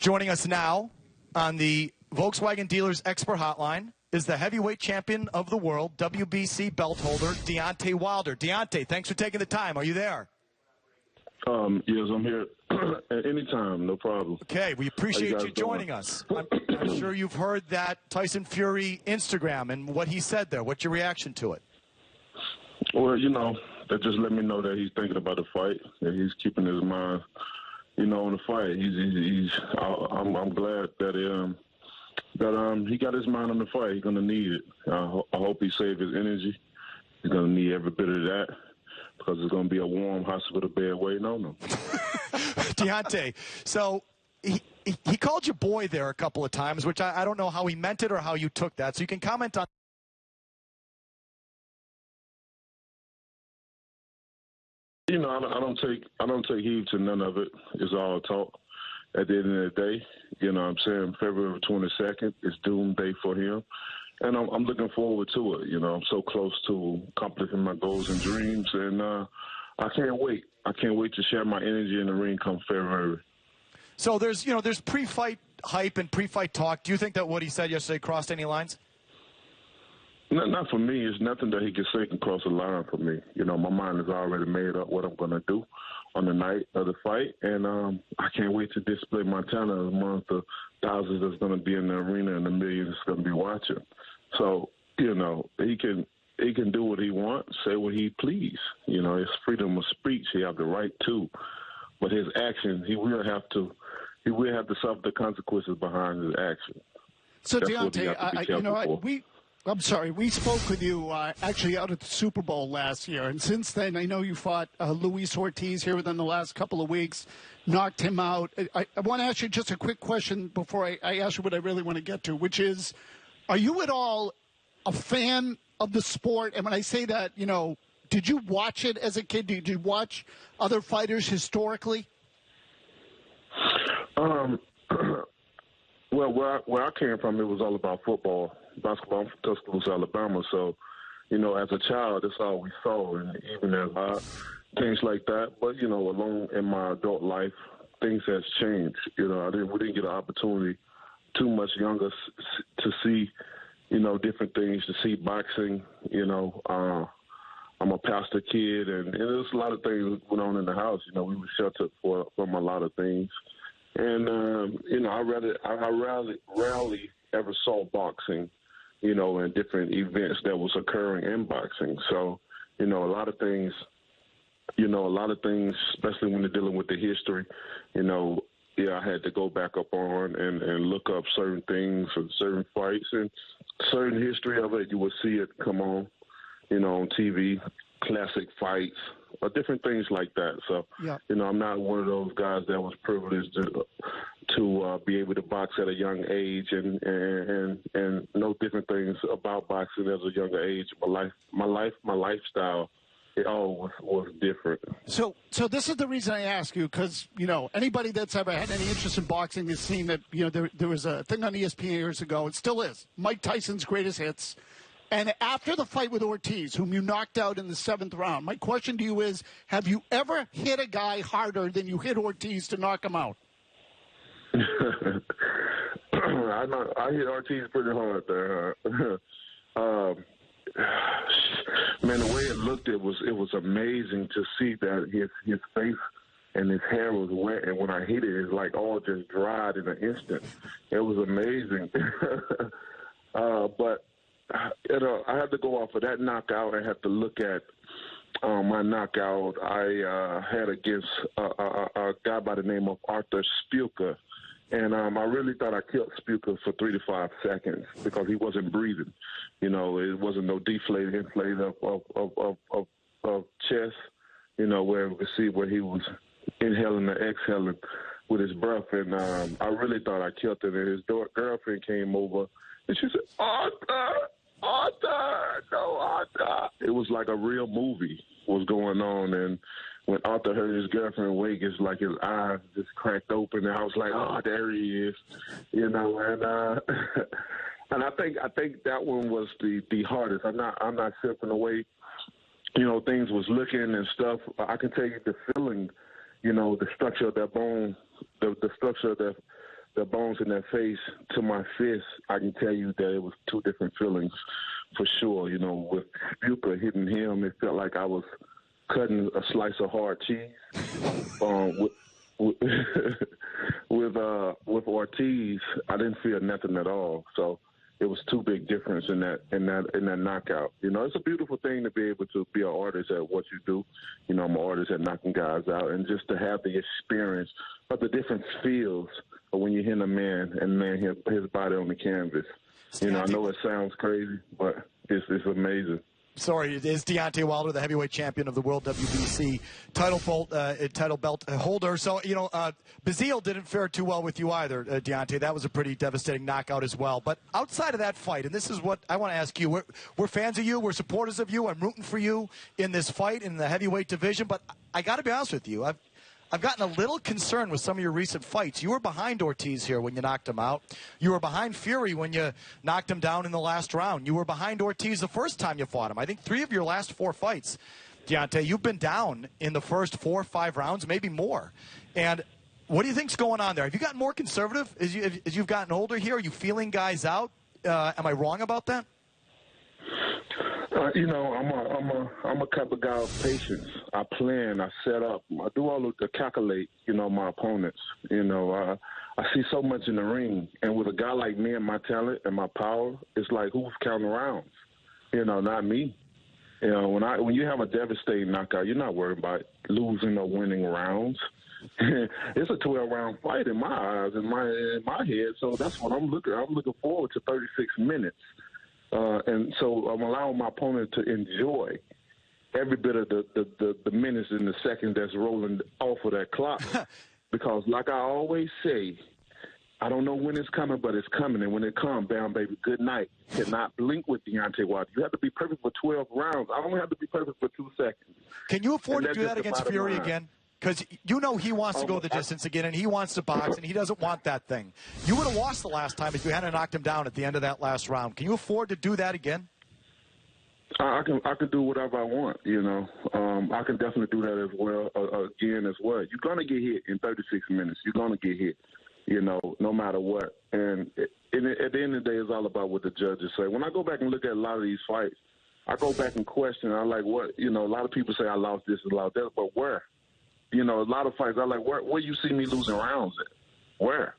Joining us now on the Volkswagen Dealers Expert Hotline is the heavyweight champion of the world, WBC belt holder, Deontay Wilder. Deontay, thanks for taking the time. Are you there? Yes, I'm here at any time, no problem. Okay, we appreciate you joining us. I'm sure you've heard that Tyson Fury Instagram and what he said there. What's your reaction to it? Well, that just let me know that he's thinking about the fight, that he's keeping his mind, on the fight. I'm glad that he got his mind on the fight. He's gonna need it. I hope he saved his energy. He's gonna need every bit of that because it's gonna be a warm hospital bed waiting on him. Deontay, so he called you boy there a couple of times, which I don't know how he meant it or how you took that. So you can comment on. I don't take heed to none of it. It's all talk. At the end of the day, I'm saying February 22nd is doom day for him. And I'm looking forward to it. I'm so close to accomplishing my goals and dreams. And I can't wait. I can't wait to share my energy in the ring come February. So there's pre-fight hype and pre-fight talk. Do you think that what he said yesterday crossed any lines? Not for me. It's nothing that he can say can cross a line for me. My mind is already made up what I'm going to do on the night of the fight. And I can't wait to display my talent among the thousands that's going to be in the arena and the millions that's going to be watching. So, he can do what he wants, say what he please. It's freedom of speech. He have the right to. But his action, he will have to suffer the consequences behind his action. So, Deontay, I'm sorry, we spoke with you actually out at the Super Bowl last year, and since then I know you fought Luis Ortiz here within the last couple of weeks, knocked him out. I want to ask you just a quick question before I ask you what I really want to get to, which is, are you at all a fan of the sport? And when I say that, did you watch it as a kid? Did you watch other fighters historically? Well, where I came from, it was all about football. Basketball. I'm from Tuscaloosa, Alabama. So, as a child, that's all we saw, and even as things like that. But along in my adult life, things has changed. We didn't get an opportunity too much younger to see, different things, to see boxing. I'm a pastor kid, and there's a lot of things that went on in the house. We were sheltered from a lot of things, and I rarely ever saw boxing, and different events that was occurring in boxing. So, a lot of things, especially when they're dealing with the history, I had to go back up on and look up certain things and certain fights and certain history of it. You will see it come on, on TV, classic fights, or different things like that. So, yeah. I'm not one of those guys that was privileged to be able to box at a young age and know different things about boxing as a younger age. My lifestyle, it all was different. So this is the reason I ask you, because, anybody that's ever had any interest in boxing has seen that, there was a thing on ESPN years ago, it still is, Mike Tyson's greatest hits. And after the fight with Ortiz, whom you knocked out in the 7th round, my question to you is, have you ever hit a guy harder than you hit Ortiz to knock him out? I hit Ortiz pretty hard there. Man, the way it looked, it was amazing to see that his face and his hair was wet, and when I hit it, it's like all just dried in an instant. It was amazing. But I have to go off of that knockout. I have to look at my knockout I had against a guy by the name of Arthur Spilka. And I really thought I killed Spilka for 3 to 5 seconds because he wasn't breathing. It wasn't no deflated, inflated of chest, where we could see where he was inhaling and exhaling with his breath. And I really thought I killed him. And his girlfriend came over, and she said, Arthur, no, Arthur. It was like a real movie was going on. And when Arthur heard his girlfriend wake, it's like his eyes just cracked open, and I was like, "Oh, there he is," And and I think that one was the hardest. I'm not stepping away. Things was looking and stuff. I can tell you the feeling, the structure of that bone, the structure of the bones in their face to my fist, I can tell you that it was two different feelings for sure. You know, with Buka hitting him, it felt like I was cutting a slice of hard cheese. With Ortiz, I didn't feel nothing at all. So it was two big difference in that knockout. You know, it's a beautiful thing to be able to be an artist at what you do. You know, I'm an artist at knocking guys out, and just to have the experience of the different feels of when you're hitting a man and his body on the canvas. You know, I know it sounds crazy, but it's amazing. Sorry, it is Deontay Wilder, the heavyweight champion of the world WBC title belt holder. So, you know, Bazile didn't fare too well with you either, Deontay. That was a pretty devastating knockout as well. But outside of that fight, and this is what I want to ask you, we're fans of you, we're supporters of you, I'm rooting for you in this fight in the heavyweight division. But I got to be honest with you, I've gotten a little concerned with some of your recent fights. You were behind Ortiz here when you knocked him out. You were behind Fury when you knocked him down in the last round. You were behind Ortiz the first time you fought him. I think 3 of your last 4 fights, Deontay, you've been down in the first 4 or 5 rounds, maybe more. And what do you think's going on there? Have you gotten more conservative as you've gotten older here? Are you feeling guys out? Am I wrong about that? You know, I'm a type of guy of patience. I plan, I set up, I do all of the calculate, you know, my opponents. You know, I see so much in the ring, and with a guy like me and my talent and my power, it's like who's counting rounds? You know, not me. You know, when you have a devastating knockout, you're not worried about losing or winning rounds. It's a 12-round fight in my eyes, in my head. So that's what I'm looking. I'm looking forward to 36 minutes. And so I'm allowing my opponent to enjoy every bit of the minutes and the seconds that's rolling off of that clock. Because like I always say, I don't know when it's coming, but it's coming. And when it comes, bam, baby, good night. Cannot blink with Deontay Wilder. You have to be perfect for 12 rounds. I only have to be perfect for 2 seconds. Can you afford to do that against Fury again? Because you know he wants to go the distance again, and he wants to box, and he doesn't want that thing. You would have lost the last time if you hadn't knocked him down at the end of that last round. Can you afford to do that again? I can do whatever I want, you know. I can definitely do that as well, again as well. You're going to get hit in 36 minutes. You're going to get hit, you know, no matter what. And at the end of the day, it's all about what the judges say. When I go back and look at a lot of these fights, I go back and question. I'm like, what? You know, a lot of people say I lost this and lost that, but where? You know, a lot of fights, I'm like, where you see me losing rounds at? Where?